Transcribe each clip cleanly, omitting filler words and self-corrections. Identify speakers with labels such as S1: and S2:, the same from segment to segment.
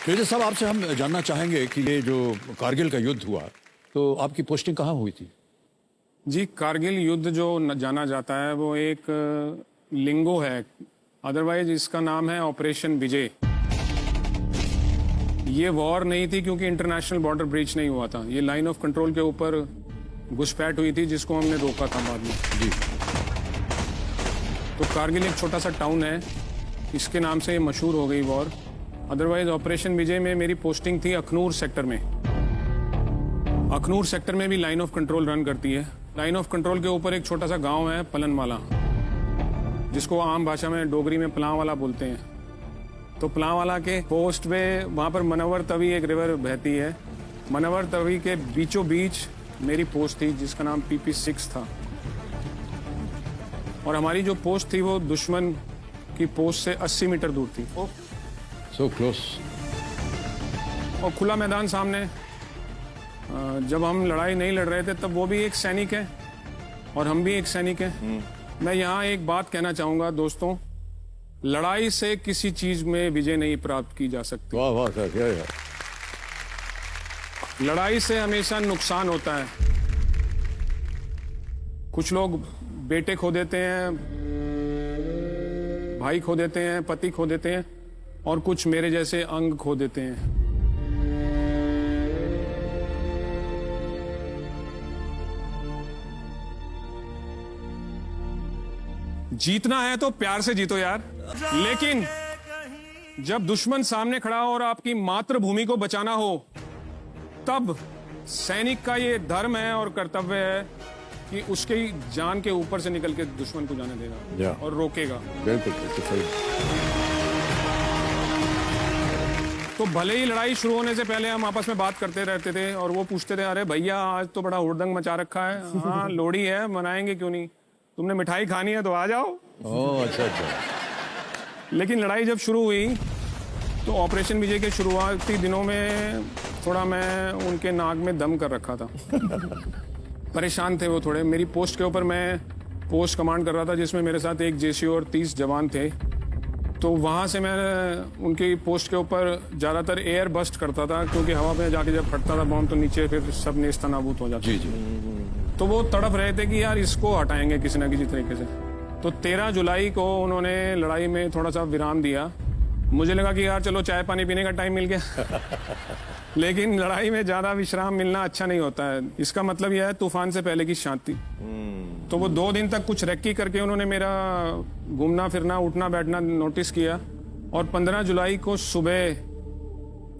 S1: Major साहब, आपसे हम जानना चाहेंगे कि ये जो कारगिल का युद्ध हुआ, तो आपकी पोस्टिंग कहाँ हुई थी?
S2: जी, कारगिल युद्ध जो जाना जाता है वो एक लिंगो है, अदरवाइज इसका नाम है ऑपरेशन विजय। ये वॉर नहीं थी क्योंकि इंटरनेशनल बॉर्डर ब्रीच नहीं हुआ था। ये लाइन ऑफ कंट्रोल के ऊपर घुसपैठ हुई थी जिसको हमने रोका था बाद में।
S1: जी।
S2: तो कारगिल एक छोटा सा टाउन है, इसके नाम से ये मशहूर हो गई वॉर। अदरवाइज ऑपरेशन विजय में मेरी पोस्टिंग थी अखनूर सेक्टर में। अखनूर सेक्टर में भी लाइन ऑफ कंट्रोल रन करती है। लाइन ऑफ कंट्रोल के ऊपर एक छोटा सा गांव है पलनवाला, जिसको आम भाषा में डोगरी में पलांवाला बोलते हैं। तो पलांवाला के पोस्ट पे वहाँ पर मनवर तवी एक रिवर बहती है। मनवर तवी के बीचों बीच मेरी पोस्ट थी जिसका नाम PP6 था। और हमारी जो पोस्ट थी वो दुश्मन की पोस्ट से 80 मीटर दूर थी।
S1: So close.
S2: और खुला मैदान सामने। जब हम लड़ाई नहीं लड़ रहे थे तब वो भी एक सैनिक है और हम भी एक सैनिक हैं। मैं यहाँ एक बात कहना चाहूंगा दोस्तों, लड़ाई से किसी चीज में विजय नहीं प्राप्त की जा सकती।
S1: वाह वाह सर, क्या है?
S2: लड़ाई से हमेशा नुकसान होता है। कुछ लोग बेटे खो देते हैं, भाई खो देते हैं, पति खो देते हैं, और कुछ मेरे जैसे अंग खो देते हैं। जीतना है तो प्यार से जीतो यार। लेकिन जब दुश्मन सामने खड़ा हो और आपकी मातृभूमि को बचाना हो, तब सैनिक का ये धर्म है और कर्तव्य है कि उसके जान के ऊपर से निकल के दुश्मन को जाने देगा और रोकेगा।
S1: बिल्कुल सही।
S2: तो भले ही लड़ाई शुरू होने से पहले हम आपस में बात करते रहते थे और वो पूछते थे, अरे भैया आज तो बड़ा हुड़दंग मचा रखा है। हाँ, लोहड़ी है, मनाएंगे क्यों नहीं, तुमने मिठाई खानी है तो आ जाओ।
S1: ओह अच्छा अच्छा।
S2: लेकिन लड़ाई जब शुरू हुई तो ऑपरेशन विजय के शुरुआती दिनों में थोड़ा मैं उनके नाक में दम कर रखा था। परेशान थे वो थोड़े। मेरी पोस्ट के ऊपर मैं पोस्ट कमांड कर रहा था जिसमें मेरे साथ एक JCO और 30 जवान थे। तो वहाँ से मैं उनकी पोस्ट के ऊपर ज़्यादातर एयर बस्ट करता था, क्योंकि हवा में जाके जब फटता था बॉम्ब तो नीचे फिर सब नेस्तनाबूत हो जाता।
S1: जी जी।
S2: तो वो तड़प रहे थे कि यार इसको हटाएंगे किसी न किसी तरीके से। तो 13 जुलाई को उन्होंने लड़ाई में थोड़ा सा विराम दिया। मुझे लगा कि यार चलो चाय पानी पीने का टाइम मिल गया। लेकिन लड़ाई में ज्यादा विश्राम मिलना अच्छा नहीं होता है। इसका मतलब यह है तूफान से पहले की शांति। तो वो 2 दिन तक कुछ रेक्की करके उन्होंने मेरा घूमना फिरना उठना बैठना नोटिस किया। और 15 जुलाई को सुबह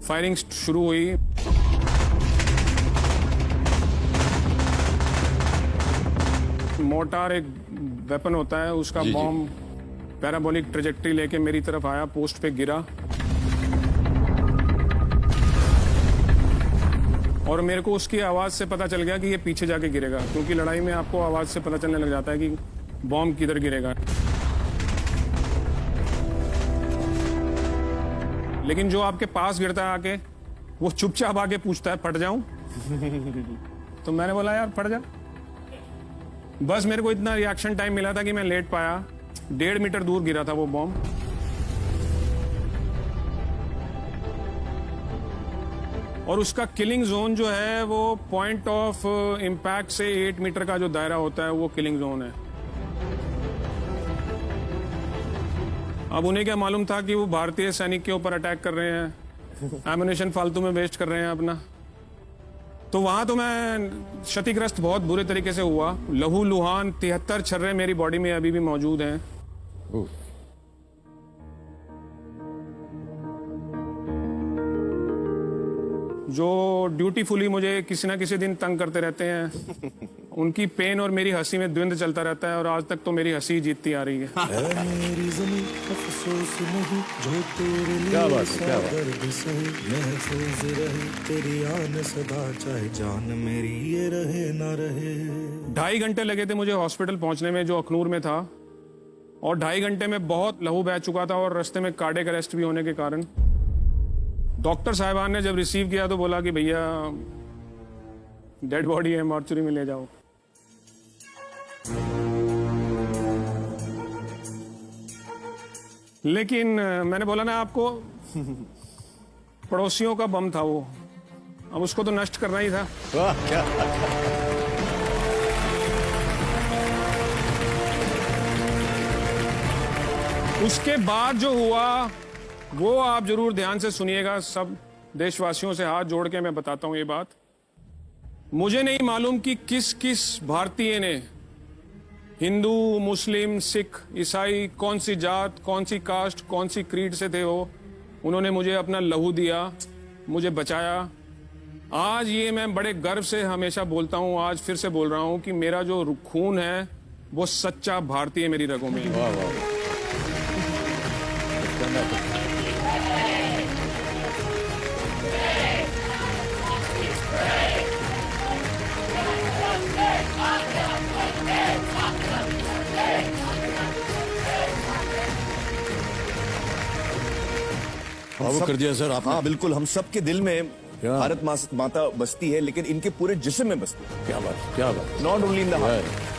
S2: फायरिंग शुरू हुई। मोर्टार एक वेपन होता है, उसका बॉम्ब पैराबोलिक ट्रेजेक्ट्री लेके मेरी तरफ आया, पोस्ट पे गिरा और मेरे को उसकी आवाज से पता चल गया कि ये पीछे जाके गिरेगा, क्योंकि लड़ाई में आपको आवाज से पता चलने लग जाता है कि बॉम्ब किधर गिरेगा। लेकिन जो आपके पास गिरता है आके, वो चुपचाप आके पूछता है फट जाऊं? तो मैंने बोला यार फट जा। बस मेरे को इतना रिएक्शन टाइम मिला था कि मैं लेट पाया। 1.5 मीटर दूर गिरा था वो बॉम्ब। और उसका किलिंग जोन जो है वो पॉइंट ऑफ इंपैक्ट से 8 मीटर का जो दायरा होता है वो किलिंग जोन है। अब उन्हें क्या मालूम था कि वो भारतीय सैनिक के ऊपर अटैक कर रहे हैं, एम्युनिशन फालतू में वेस्ट कर रहे हैं अपना। तो वहां तो मैं क्षतिग्रस्त बहुत बुरे तरीके से हुआ। लहू लुहान 73 छर्रे मेरी बॉडी में अभी भी मौजूद हैं। जो ड्यूटीफुली मुझे किसी ना किसी दिन तंग करते रहते हैं, उनकी पेन और मेरी हंसी में द्वंद्व चलता रहता है। और आज तक तो मेरी हंसी जीतती आ रही है।
S1: क्या बात है, क्या बात
S3: है।
S2: 2.5 घंटे लगे थे मुझे हॉस्पिटल पहुंचने में, जो अखनूर में था। और 2.5 घंटे में बहुत लहू बह चुका था और रास्ते में कार्डियक अरेस्ट भी होने के कारण। डॉक्टर साहिबान ने जब रिसीव किया तो बोला कि भैया डेड बॉडी है, मॉर्चरी में ले जाओ। लेकिन मैंने बोला ना आपको पड़ोसियों का बम था वो, अब उसको तो नष्ट करना ही था।
S1: वाह क्या
S2: उसके बाद जो हुआ वो आप जरूर ध्यान से सुनिएगा। सब देशवासियों से हाथ जोड़ के मैं बताता हूं ये बात। मुझे नहीं मालूम कि किस किस भारतीय ने, हिंदू, मुस्लिम, सिख, ईसाई, कौन सी जात, कौन सी कास्ट, कौन सी क्रीड से थे वो, उन्होंने मुझे अपना लहू दिया, मुझे बचाया। आज ये मैं बड़े गर्व से हमेशा बोलता हूं, आज फिर से बोल रहा हूं कि मेरा जो खून है वो सच्चा भारतीय मेरी रगों में है।
S1: वाह वाह भावुक कर दिया सर आपने।
S3: हाँ बिल्कुल, हम सबके दिल में
S1: क्या?
S3: भारत माता बसती है, लेकिन इनके पूरे जिस्म में बसती है।
S1: क्या बात क्या बात
S3: not only in the heart.
S1: है।